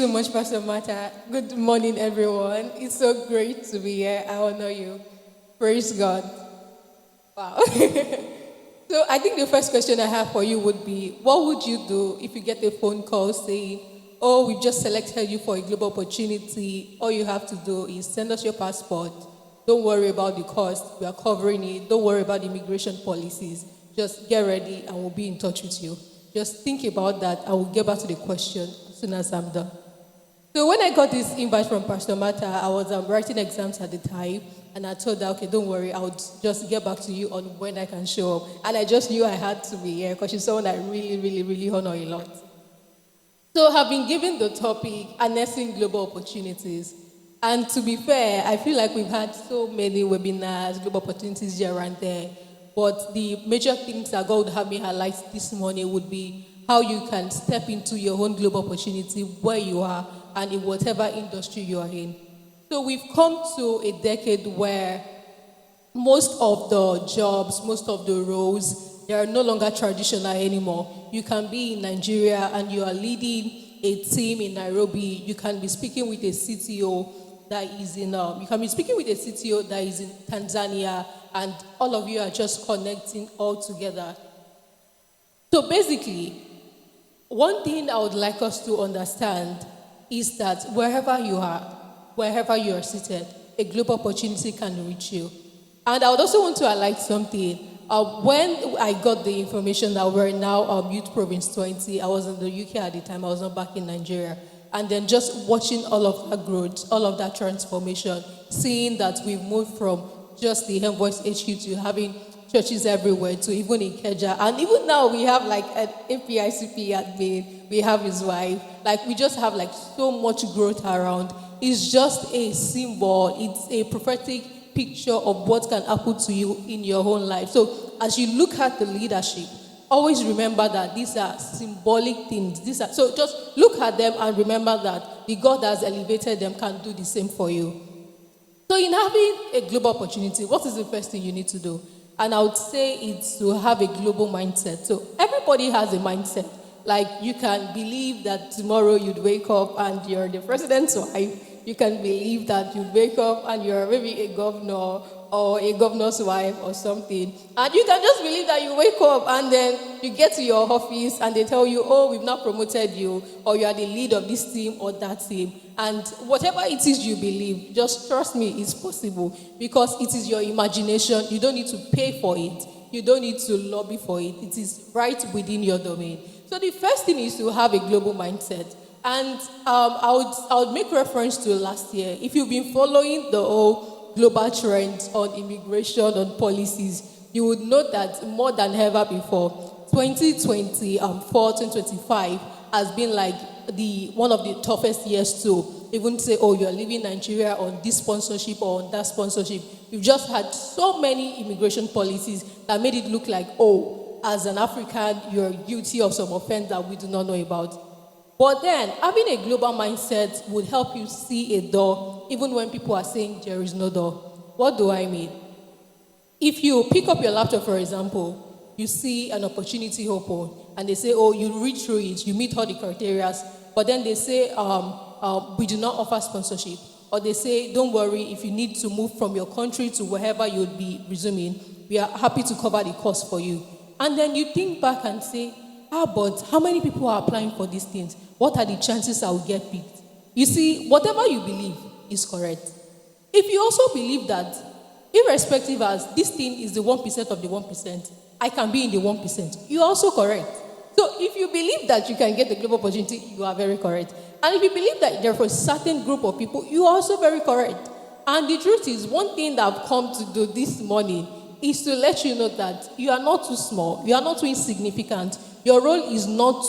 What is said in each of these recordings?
So much, Pastor Mata. Good morning, everyone. It's so great to be here. I honor you. Praise God. Wow. So I think the first question I have for you would be, what would you do if you get a phone call saying, oh, we've just selected you for a global opportunity. All you have to do is send us your passport. Don't worry about the cost. We are covering it. Don't worry about immigration policies. Just get ready and we'll be in touch with you. Just think about that. I will get back to the question as soon as I'm done. So when I got this invite from Pastor Mata, I was writing exams at the time, and I told her, okay, don't worry, I'll just get back to you on when I can show up. And I just knew I had to be here because she's someone I really, really, really honor a lot. So I've been given the topic, harnessing global opportunities. And to be fair, I feel like we've had so many webinars, global opportunities here and there. But the major things that God would have me highlight this morning would be how you can step into your own global opportunity where you are and in whatever industry you are in. So we've come to a decade where most of the jobs, most of the roles, they are no longer traditional anymore. You can be in Nigeria and you are leading a team in Nairobi. You can be speaking with a CTO that is in Tanzania, and all of you are just connecting all together. So basically, one thing I would like us to understand is that wherever you are seated, a global opportunity can reach you. And I would also want to highlight something. When I got the information that we're now Youth Province 20, I was in the UK at the time, I was not back in Nigeria. And then just watching all of that growth, all of that transformation, seeing that we've moved from just the Envoys HQ to having churches everywhere, to even Ikeja. And even now we have like an APICP admin, we have his wife. Like we just have like so much growth around. It's just a symbol. It's a prophetic picture of what can happen to you in your own life. So as you look at the leadership, always remember that these are symbolic things. So just look at them and remember that the God that has elevated them can do the same for you. So in having a global opportunity, what is the first thing you need to do? And I would say it's to have a global mindset. So everybody has a mindset. Like you can believe that tomorrow you'd wake up and you're the president's wife. You can believe that you'd wake up and you're maybe a governor or a governor's wife or something. And you can just believe that you wake up and then you get to your office and they tell you, oh, we've not promoted you, or you are the lead of this team or that team. And whatever it is you believe, just trust me, it's possible, because it is your imagination. You don't need to pay for it. You don't need to lobby for it. It is right within your domain. So the first thing is to have a global mindset. And I would make reference to last year. If you've been following the whole global trends on immigration, on policies, you would know that more than ever before, 2024, 2025 has been like one of the toughest years to even say, oh, you're leaving Nigeria on this sponsorship or on that sponsorship. We've just had so many immigration policies that made it look like, oh, as an African, you're guilty of some offense that we do not know about. But then, having a global mindset would help you see a door, even when people are saying there is no door. What do I mean? If you pick up your laptop, for example, you see an opportunity open, and they say, oh, you read through it, you meet all the criteria, but then they say, we do not offer sponsorship. Or they say, don't worry, if you need to move from your country to wherever you'll be resuming, we are happy to cover the cost for you. And then you think back and say, but how many people are applying for these things? What are the chances I will get picked? You see, whatever you believe is correct. If you also believe that, irrespective as this thing is the 1% of the 1%, I can be in the 1%, you're also correct. So if you believe that you can get the global opportunity, you are very correct. And if you believe that there are a certain group of people, you are also very correct. And the truth is, one thing that I've come to do this morning is to let you know that you are not too small, you are not too insignificant. Your role is not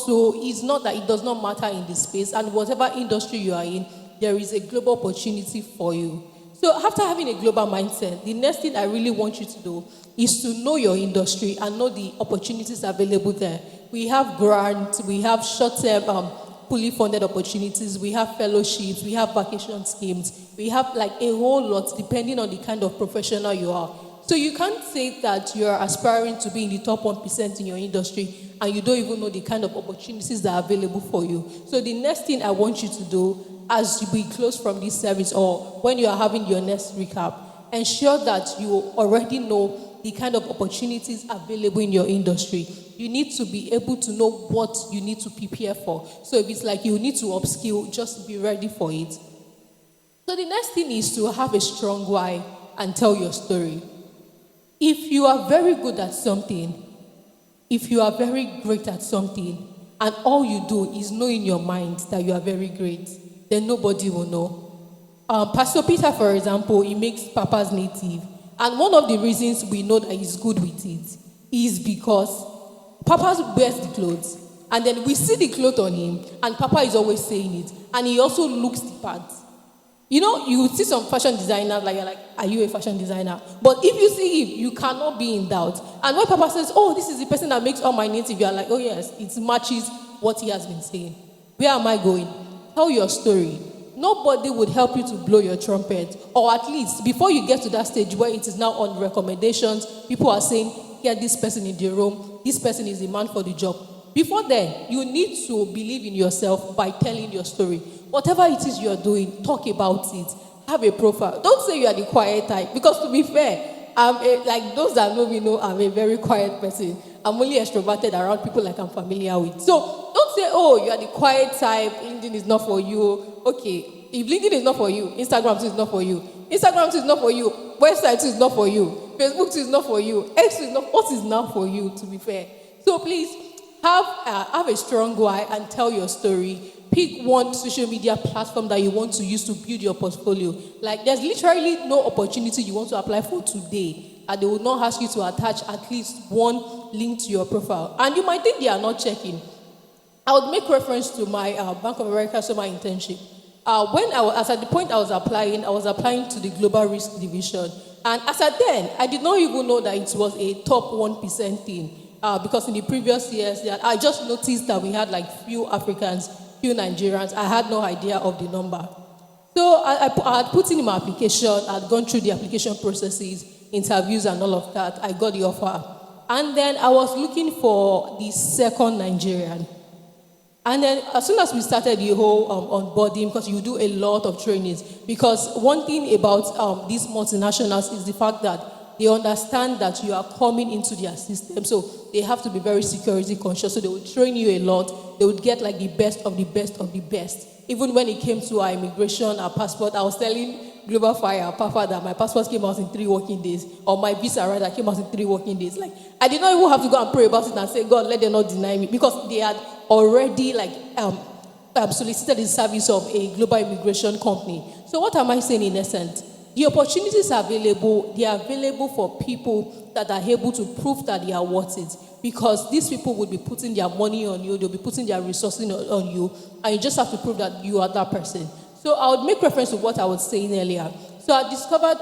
that it does not matter in this space, and whatever industry you are in, there is a global opportunity for you. So after having a global mindset, the next thing I really want you to do is to know your industry and know the opportunities available there. We have grants, we have short-term fully funded opportunities, we have fellowships, we have vacation schemes, we have like a whole lot depending on the kind of professional you are. So you can't say that you're aspiring to be in the top 1% in your industry and you don't even know the kind of opportunities that are available for you. So the next thing I want you to do as we close from this service or when you are having your next recap, ensure that you already know the kind of opportunities available in your industry. You need to be able to know what you need to prepare for. So if it's like you need to upskill, just be ready for it. So the next thing is to have a strong why and tell your story. If you are very good at something, if you are very great at something, and all you do is know in your mind that you are very great, then nobody will know. Pastor Peter, for example, he makes Papa's native. And one of the reasons we know that he's good with it is because Papa wears the clothes. And then we see the clothes on him, and Papa is always saying it. And he also looks the part. You know, you would see some fashion designers, like, you're like, are you a fashion designer? But if you see him, you cannot be in doubt. And when Papa says, oh, this is the person that makes all my native, you're like, oh yes, it matches what he has been saying. Where am I going? Tell your story. Nobody would help you to blow your trumpet. Or at least, before you get to that stage where it is now on recommendations, people are saying, get this person in the room, this person is the man for the job. Before then, you need to believe in yourself by telling your story. Whatever it is you're doing, talk about it. Have a profile. Don't say you are the quiet type. Because to be fair, like those that know me know I'm a very quiet person. I'm only extroverted around people like I'm familiar with. So don't say, oh, you are the quiet type. LinkedIn is not for you. Okay, if LinkedIn is not for you, Instagram is not for you. Instagram is not for you. Website is not for you. Facebook is not for you. X is not. What is not for you, to be fair? So please, have a strong why and tell your story. Pick one social media platform that you want to use to build your portfolio. Like, there's literally no opportunity you want to apply for today, and they will not ask you to attach at least one link to your profile. And you might think they are not checking. I would make reference to my Bank of America summer internship. When I was at the point I was applying to the Global Risk Division. And as at then, I did not even know that it was a top 1% thing. Because in the previous years, I just noticed that we had like few Africans, few Nigerians. I had no idea of the number. So I had put in my application. I had gone through the application processes, interviews and all of that. I got the offer. And then I was looking for the second Nigerian. And then as soon as we started the whole onboarding, because you do a lot of trainings, because one thing about these multinationals is the fact that they understand that you are coming into their system. So they have to be very security conscious. So they will train you a lot. They would get like the best of the best of the best. Even when it came to our immigration, our passport, I was telling Global Fire, Papa, that my passport came out in 3 working days. Or my visa rather came out in 3 working days. Like, I did not even have to go and pray about it and say, God, let them not deny me. Because they had already solicited the service of a global immigration company. So what am I saying in essence? The opportunities are available. They are available for people that are able to prove that they are worth it. Because these people will be putting their money on you, they'll be putting their resources on you, and you just have to prove that you are that person. So I would make reference to what I was saying earlier. So I discovered,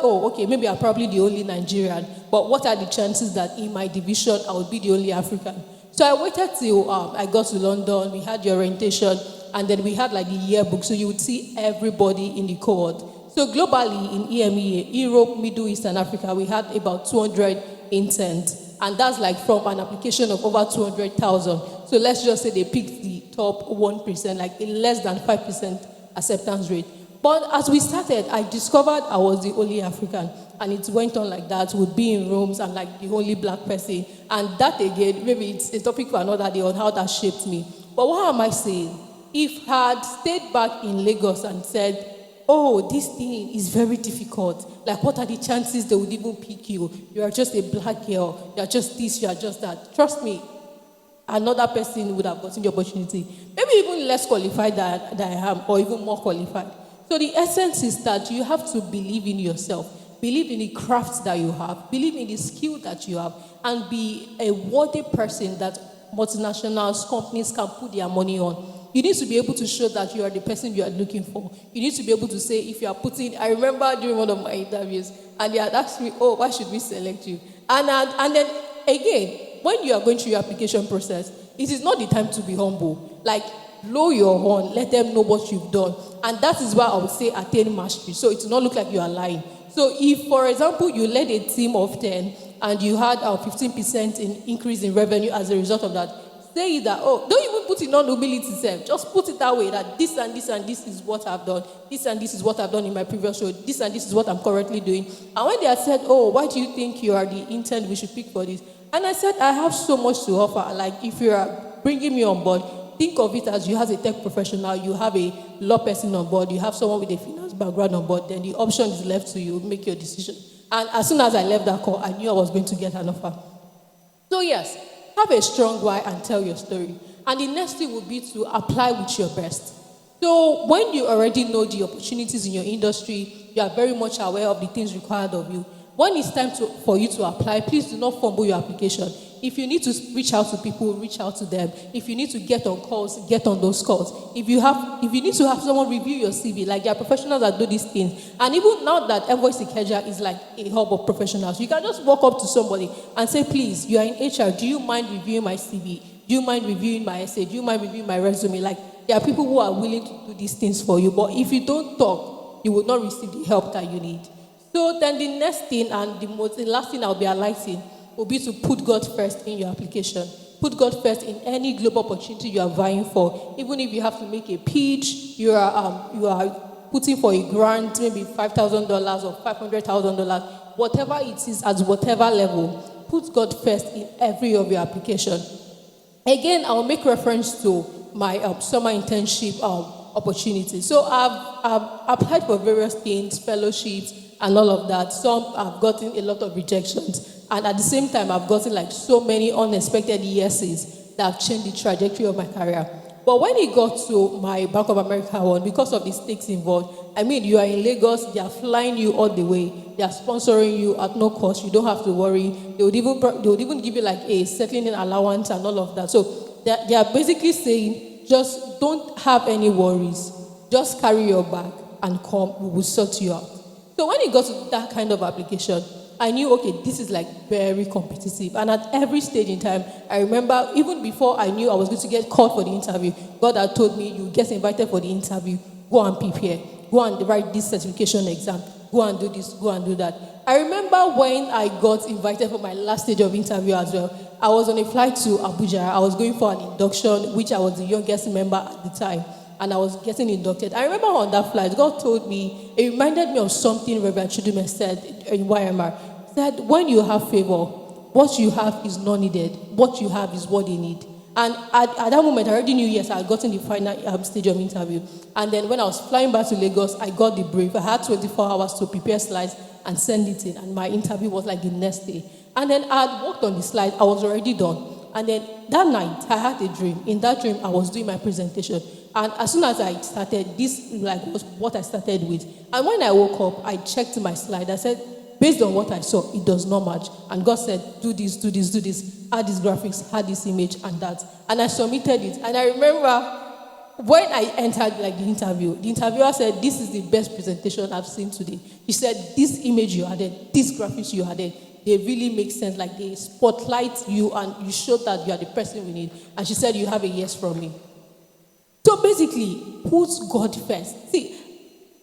maybe I'm probably the only Nigerian, but what are the chances that in my division I would be the only African? So I waited till I got to London, we had the orientation, and then we had like the yearbook, so you would see everybody in the cohort. So globally in EMEA, Europe, Middle East, and Africa, we had about 200 interns. And that's like from an application of over 200,000. So let's just say they picked the top 1%, like a less than 5% acceptance rate. But as we started, I discovered I was the only African. And it went on like that, would be in rooms and like the only black person. And that again, maybe it's a topic for another day on how that shaped me. But what am I saying? If I had stayed back in Lagos and said, this thing is very difficult. Like, what are the chances they would even pick you? You are just a black girl. You are just this, you are just that. Trust me, another person would have gotten the opportunity. Maybe even less qualified than I am, or even more qualified. So the essence is that you have to believe in yourself. Believe in the craft that you have. Believe in the skill that you have. And be a worthy person that multinationals, companies can put their money on. You need to be able to show that you are the person you are looking for. You need to be able to say, if you are putting, I remember during one of my interviews, and they had asked me, why should we select you? And then, again, when you are going through your application process, it is not the time to be humble. Like, blow your horn, let them know what you've done. And that is why I would say attain mastery. So it will not look like you are lying. So So if, for example, you led a team of 10 and you had a 15% increase in revenue as a result of that, say that, oh, don't even put it on humility self. Just put it that way, that this and this and this is what I've done. This and this is what I've done in my previous show. This and this is what I'm currently doing. And when they had said, oh, why do you think you are the intern we should pick for this? And I said, I have so much to offer. Like, if you are bringing me on board, think of it as you have a tech professional, you have a law person on board, you have someone with a finance background on board, then the option is left to you, make your decision. And as soon as I left that call, I knew I was going to get an offer. So yes, have a strong why and tell your story. And the next thing would be to apply with your best. So when you already know the opportunities in your industry, you are very much aware of the things required of you. When it's time for you to apply, please do not fumble your application. If you need to reach out to people, reach out to them. If you need to get on calls, get on those calls. If you need to have someone review your CV, like there are professionals that do these things. And even now that Envoys Ikeja is like a hub of professionals, you can just walk up to somebody and say, please, you are in HR, do you mind reviewing my CV? Do you mind reviewing my essay? Do you mind reviewing my resume? Like, there are people who are willing to do these things for you. But if you don't talk, you will not receive the help that you need. So then the next thing and the last thing I'll be highlighting will be to put God first in your application. Put God first in any global opportunity you are vying for. Even if you have to make a pitch, you are putting for a grant, maybe $5,000 or $500,000, whatever it is, at whatever level, put God first in every of your application. Again, I'll make reference to my summer internship opportunity. So I've applied for various things, fellowships, and all of that. Some I've gotten a lot of rejections. And at the same time, I've gotten like so many unexpected yeses that have changed the trajectory of my career. But when it got to my Bank of America one, because of the stakes involved, I mean, you are in Lagos, they are flying you all the way, they are sponsoring you at no cost, you don't have to worry. They would even give you like a settling in allowance and all of that. So they are basically saying, just don't have any worries. Just carry your bag and come, we will sort you out. So when it got to that kind of application, I knew, okay, this is like very competitive. And at every stage in time, I remember even before I knew I was going to get called for the interview, God had told me, you get invited for the interview, go and prepare, go and write this certification exam, go and do this, go and do that. I remember when I got invited for my last stage of interview as well, I was on a flight to Abuja. I was going for an induction, which I was the youngest member at the time. And I was getting inducted. I remember on that flight, God told me, it reminded me of something Reverend Chudume said in YMR. He said, when you have favor, what you have is not needed. What you have is what they need. And at that moment, I already knew, yes, I had gotten the final stage of interview. And then when I was flying back to Lagos, I got the brief. I had 24 hours to prepare slides and send it in. And my interview was like the next day. And then I had worked on the slide. I was already done. And then that night, I had a dream. In that dream, I was doing my presentation. And as soon as I started, this was what I started with. And when I woke up, I checked my slide. I said, based on what I saw, it does not match. And God said, do this, do this, do this. Add these graphics, add this image, and that. And I submitted it. And I remember when I entered the interviewer said, this is the best presentation I've seen today. He said, this image you added, these graphics you added, they really make sense. Like they spotlight you and you show that you are the person we need. And she said, you have a yes from me. So basically, put God first. See,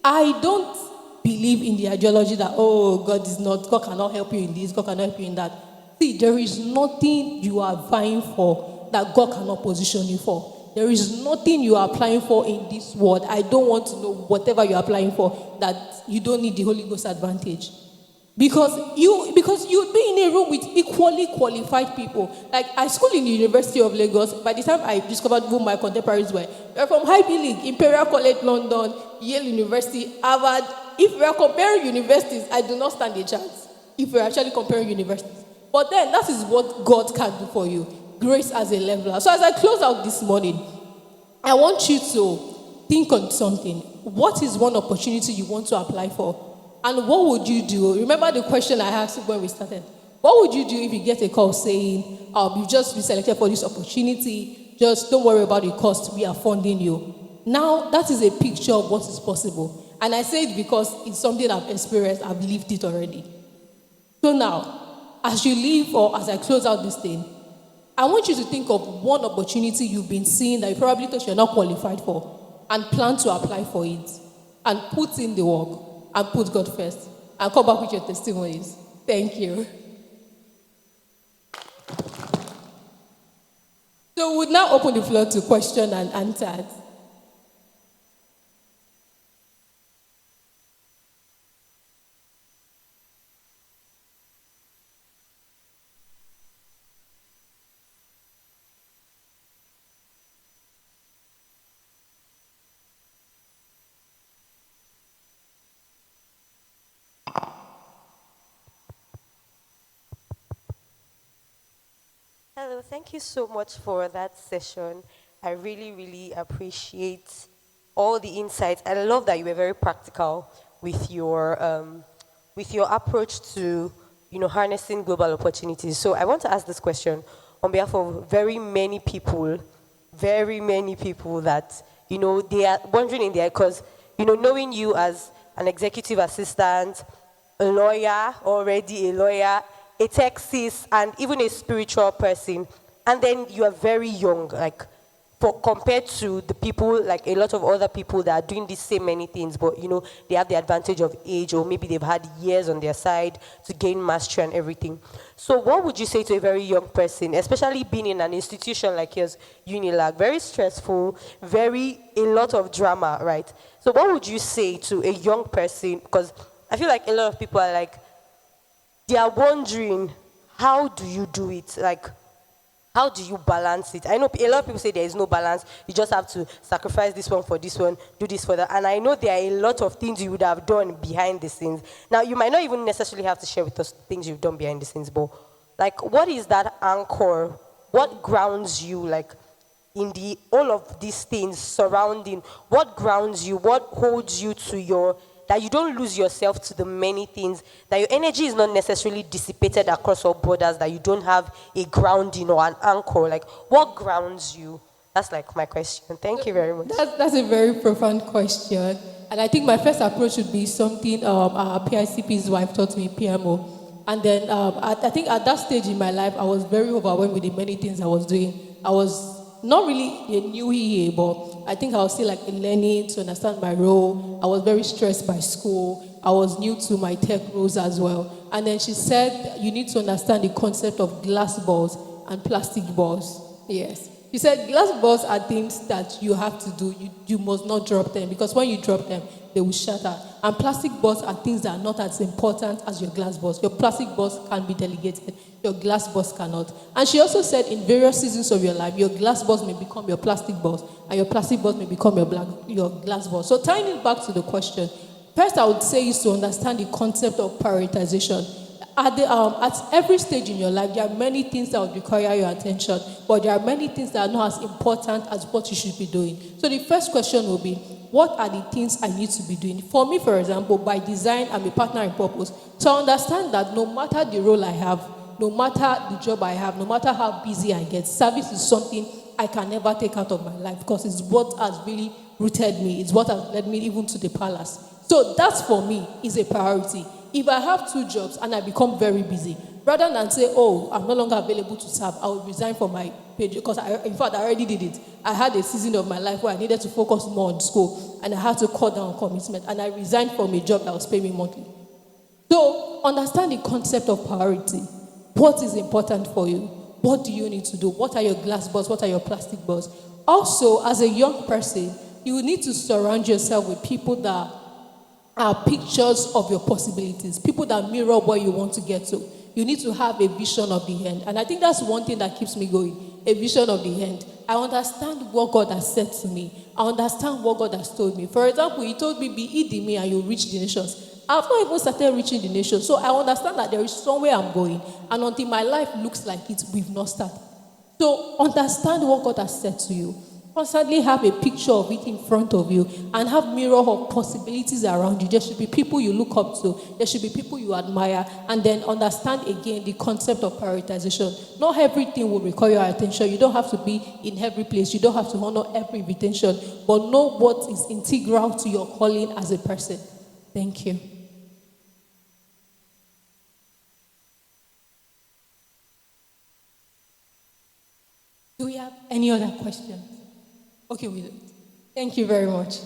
I don't believe in the ideology that, oh, God cannot help you in this, God cannot help you in that. See, there is nothing you are vying for that God cannot position you for. There is nothing you are applying for in this world. I don't want to know whatever you are applying for that you don't need the Holy Ghost advantage. Because you'd be in a room with equally qualified people. Like I schooled in the University of Lagos. By the time I discovered who my contemporaries were, they're from Ivy League, Imperial College London, Yale University, Harvard. If we are comparing universities, I do not stand a chance. If we're actually comparing universities. But then that is what God can do for you. Grace as a leveler. So as I close out this morning, I want you to think on something. What is one opportunity you want to apply for? And what would you do? Remember the question I asked when we started. What would you do if you get a call saying, you've just been selected for this opportunity, just don't worry about the cost, we are funding you. Now, that is a picture of what is possible. And I say it because it's something I've experienced, I've lived it already. So now, as you leave or as I close out this thing, I want you to think of one opportunity you've been seeing that you probably thought you're not qualified for and plan to apply for it and put in the work. And put God first. and come back with your testimonies. Thank you. So we'll now open the floor to question and answers. Hello, thank you so much for that session. I really, really appreciate all the insights. I love that you were very practical with your approach to, harnessing global opportunities. So I want to ask this question on behalf of very many people that, they are wondering in there, because, knowing you as an executive assistant, a lawyer, already a lawyer, a Texas, and even a spiritual person, and then you are very young, like for compared to the people, like a lot of other people that are doing these same many things, but they have the advantage of age, or maybe they've had years on their side to gain mastery and everything. So, what would you say to a very young person, especially being in an institution like yours, Unilag, very stressful, very a lot of drama, right? So, what would you say to a young person? Because I feel like a lot of people are like, they are wondering, how do you do it? Like, how do you balance it? I know a lot of people say there is no balance. You just have to sacrifice this one for this one, do this for that. And I know there are a lot of things you would have done behind the scenes. Now, you might not even necessarily have to share with us things you've done behind the scenes, but like, what is that anchor? What grounds you, like, in the all of these things surrounding? What grounds you? What holds you to your, that you don't lose yourself to the many things, that your energy is not necessarily dissipated across all borders, that you don't have a grounding or an anchor? Like, what grounds you? That's like my question. Thank you very much. That's a very profound question. And I think my first approach would be something our PICP's wife taught me, PMO. And then I think at that stage in my life, I was very overwhelmed with the many things I was doing. I was not really a new here, but I think I was still like learning to understand my role. I was very stressed by school. I was new to my tech roles as well. And then she said, you need to understand the concept of glass balls and plastic balls. Yes. She said glass balls are things that you have to do. You must not drop them, because when you drop them, they will shatter. And plastic balls are things that are not as important as your glass balls. Your plastic balls can be delegated. Your glass balls cannot. And she also said in various seasons of your life, your glass balls may become your plastic balls, and your plastic balls may become your glass balls. So tying it back to the question, first I would say is to understand the concept of prioritization. At every stage in your life, there are many things that would require your attention, but there are many things that are not as important as what you should be doing. So the first question will be, what are the things I need to be doing? For me, for example, by design, I'm a partner in purpose. So I understand that no matter the role I have, no matter the job I have, no matter how busy I get, service is something I can never take out of my life, because it's what has really rooted me. It's what has led me even to the palace. So that's, for me, is a priority. If I have two jobs and I become very busy, rather than say, oh, I'm no longer available to serve, I would resign from my page, because in fact, I already did it. I had a season of my life where I needed to focus more on school, and I had to cut down on commitment, and I resigned from a job that was paying me monthly. So understand the concept of priority. What is important for you? What do you need to do? What are your glass balls? What are your plastic balls? Also, as a young person, you need to surround yourself with people that are pictures of your possibilities, people that mirror where you want to get to. You need to have a vision of the end. And I think that's one thing that keeps me going, a vision of the end. I understand what God has said to me. I understand what God has told me. For example, He told me, be ye the me and you reach the nations. I've not even started reaching the nations. So I understand that there is somewhere I'm going. And until my life looks like it, we've not started. So understand what God has said to you. Constantly have a picture of it in front of you, and have mirror of possibilities around you. There should be people you look up to. There should be people you admire. And then understand again the concept of prioritization. Not everything will require your attention. You don't have to be in every place. You don't have to honor every invitation. But know what is integral to your calling as a person. Thank you. Do we have any other questions? Okay, we do. Thank you very much.